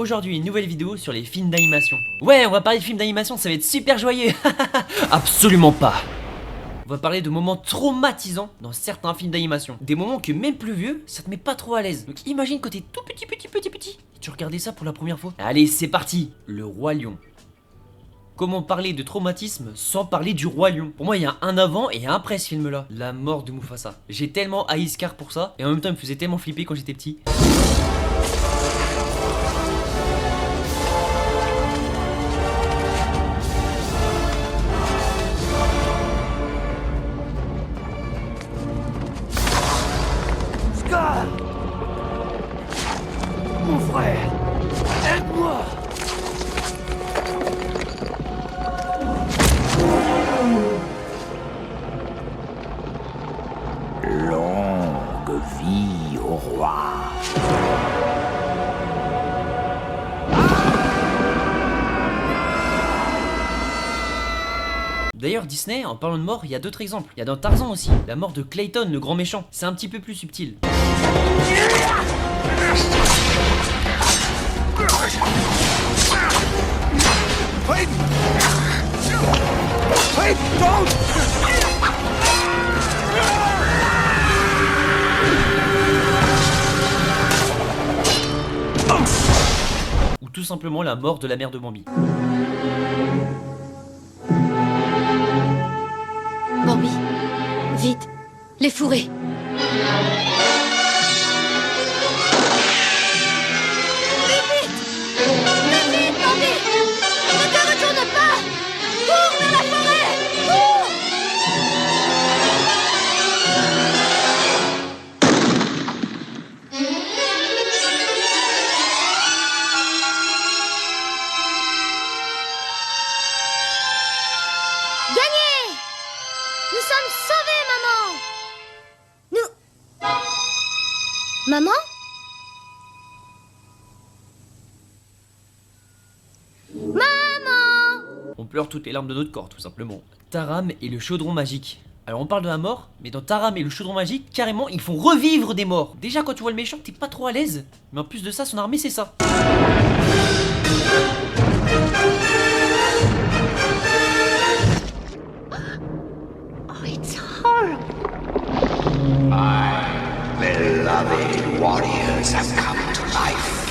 Aujourd'hui une nouvelle vidéo sur les films d'animation. Ouais, on va parler de films d'animation, ça va être super joyeux. Absolument pas. On va parler de moments traumatisants dans certains films d'animation. Des moments que même plus vieux, ça te met pas trop à l'aise. Donc imagine quand t'es tout petit et tu regardais ça pour la première fois. Allez, c'est parti. Le Roi Lion. Comment parler de traumatisme sans parler du Roi Lion? Pour moi, il y a un avant et un après ce film-là. La mort de Mufasa. J'ai tellement haï Scar pour ça, et en même temps, il me faisait tellement flipper quand j'étais petit. Scar! Mon frère! Aide-moi! Longue vie au roi. D'ailleurs, Disney, en parlant de mort, il y a d'autres exemples. Il y a dans Tarzan aussi, la mort de Clayton, le grand méchant. C'est un petit peu plus subtil. Wait, don't! Ou tout simplement la mort de la mère de Bambi. Bambi, vite, les fourrés. Vite, Bambi! Ne te retourne pas! Cours vers la forêt! Cours! Gagné! Nous sommes sauvés, maman! Maman? Maman! On pleure toutes les larmes de notre corps, tout simplement. Taram et le chaudron magique. Alors on parle de la mort, mais dans Taram et le chaudron magique, carrément, ils font revivre des morts. Déjà, quand tu vois le méchant, t'es pas trop à l'aise. Mais en plus de ça, son armée, c'est ça. Oh, it's horrible. Beloved warriors have come to life.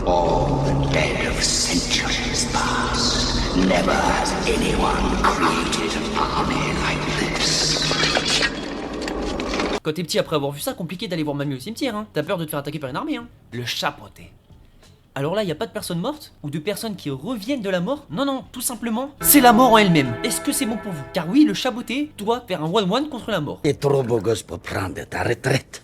All the dead of centuries past. Never has anyone created an army like this. Quand t'es petit, après avoir vu ça, compliqué d'aller voir mamie au cimetière, hein. T'as peur de te faire attaquer par une armée, hein. Le chapeauté. Alors là, y a pas de personnes mortes ou de personnes qui reviennent de la mort. Non, non, tout simplement, c'est la mort en elle-même. Est-ce que c'est bon pour vous? Car oui, le chaboté doit faire un one-one contre la mort. T'es trop beau gosse pour prendre ta retraite.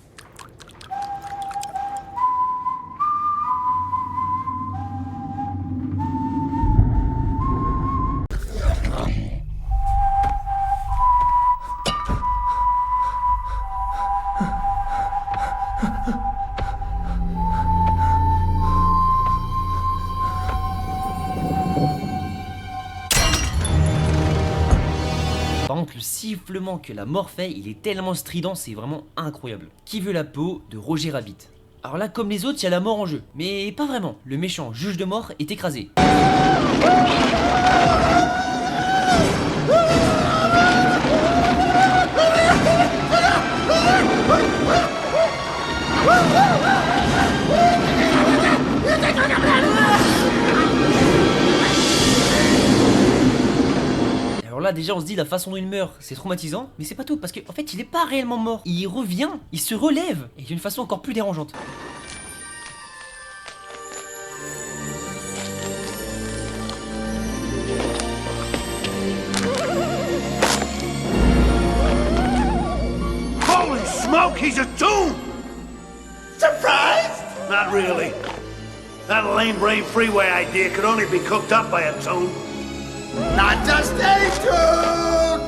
Par contre, le sifflement que la mort fait, il est tellement strident, c'est vraiment incroyable. Qui veut la peau de Roger Rabbit? Alors là, comme les autres, il y a la mort en jeu. Mais pas vraiment. Le méchant juge de mort est écrasé. Alors là déjà on se dit la façon dont il meurt c'est traumatisant, mais c'est pas tout parce qu'en fait il est pas réellement mort, il revient, il se relève et d'une façon encore plus dérangeante. Holy smoke, he's a tomb! Surprised? Not really. That lame brain freeway idea could only be cooked up by a tomb. Not just a tomb!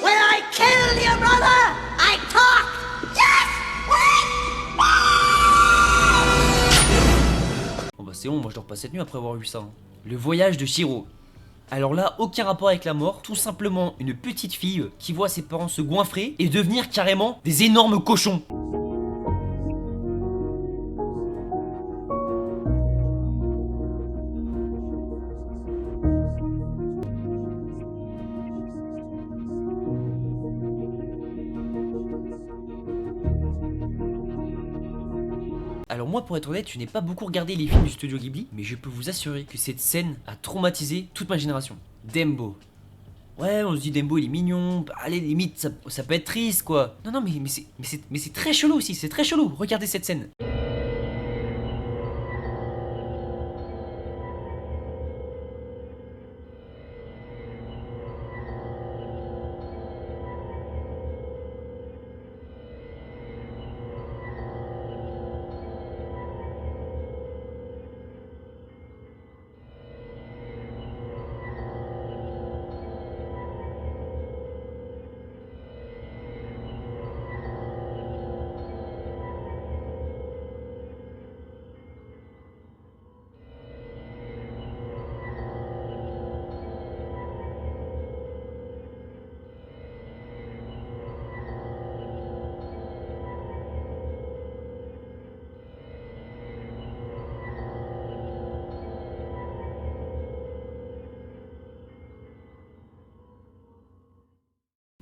When I killed your brother, I talked! Yes! c'est bon, moi je dors pas cette nuit après avoir vu ça. Hein. Le voyage de Shiro. Alors là, aucun rapport avec la mort, tout simplement une petite fille qui voit ses parents se goinfrer et devenir carrément des énormes cochons. Alors moi pour être honnête, je n'ai pas beaucoup regardé les films du studio Ghibli, mais je peux vous assurer que cette scène a traumatisé toute ma génération. Dembo. Ouais, on se dit Dembo il est mignon, bah, allez limite ça peut être triste quoi. Non mais c'est très chelou aussi, c'est très chelou, regardez cette scène.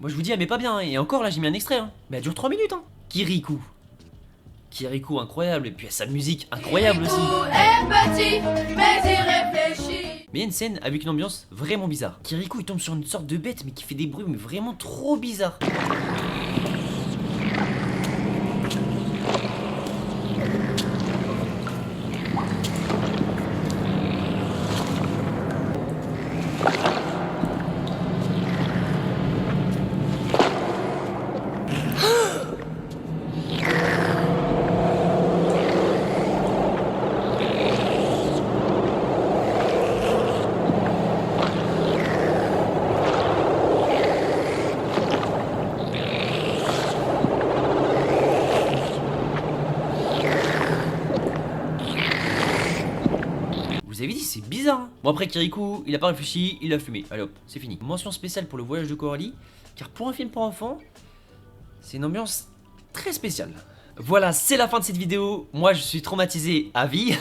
Moi je vous dis elle met pas bien, hein. Et encore là j'ai mis un extrait hein. Mais elle dure 3 minutes hein. Kirikou. Kirikou incroyable, et puis sa musique incroyable aussi. Est petit, mais il réfléchit. Mais il y a une scène avec une ambiance vraiment bizarre. Kirikou il tombe sur une sorte de bête mais qui fait des bruits mais vraiment trop bizarres. Vous avez dit c'est bizarre hein. Bon après Kirikou il a pas réfléchi, il a fumé. Allez hop, c'est fini. Mention spéciale pour le voyage de Coralie, car pour un film pour enfants, c'est une ambiance très spéciale. Voilà, c'est la fin de cette vidéo. Moi je suis traumatisé à vie.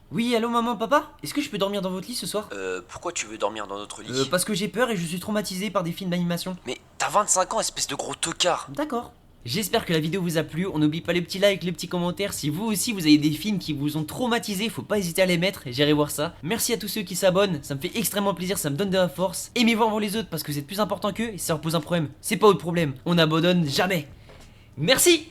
Oui, allô maman, papa? Est-ce que je peux dormir dans votre lit ce soir? Pourquoi tu veux dormir dans notre lit? Parce que j'ai peur et je suis traumatisé par des films d'animation. Mais t'as 25 ans, espèce de gros tocard. D'accord. J'espère que la vidéo vous a plu, on n'oublie pas les petits likes, les petits commentaires. Si vous aussi vous avez des films qui vous ont traumatisé, faut pas hésiter à les mettre, j'irai voir ça. Merci à tous ceux qui s'abonnent, ça me fait extrêmement plaisir, ça me donne de la force. Aimez voir les autres parce que c'est plus important qu'eux et ça leur pose un problème. C'est pas votre problème, on n'abandonne jamais. Merci.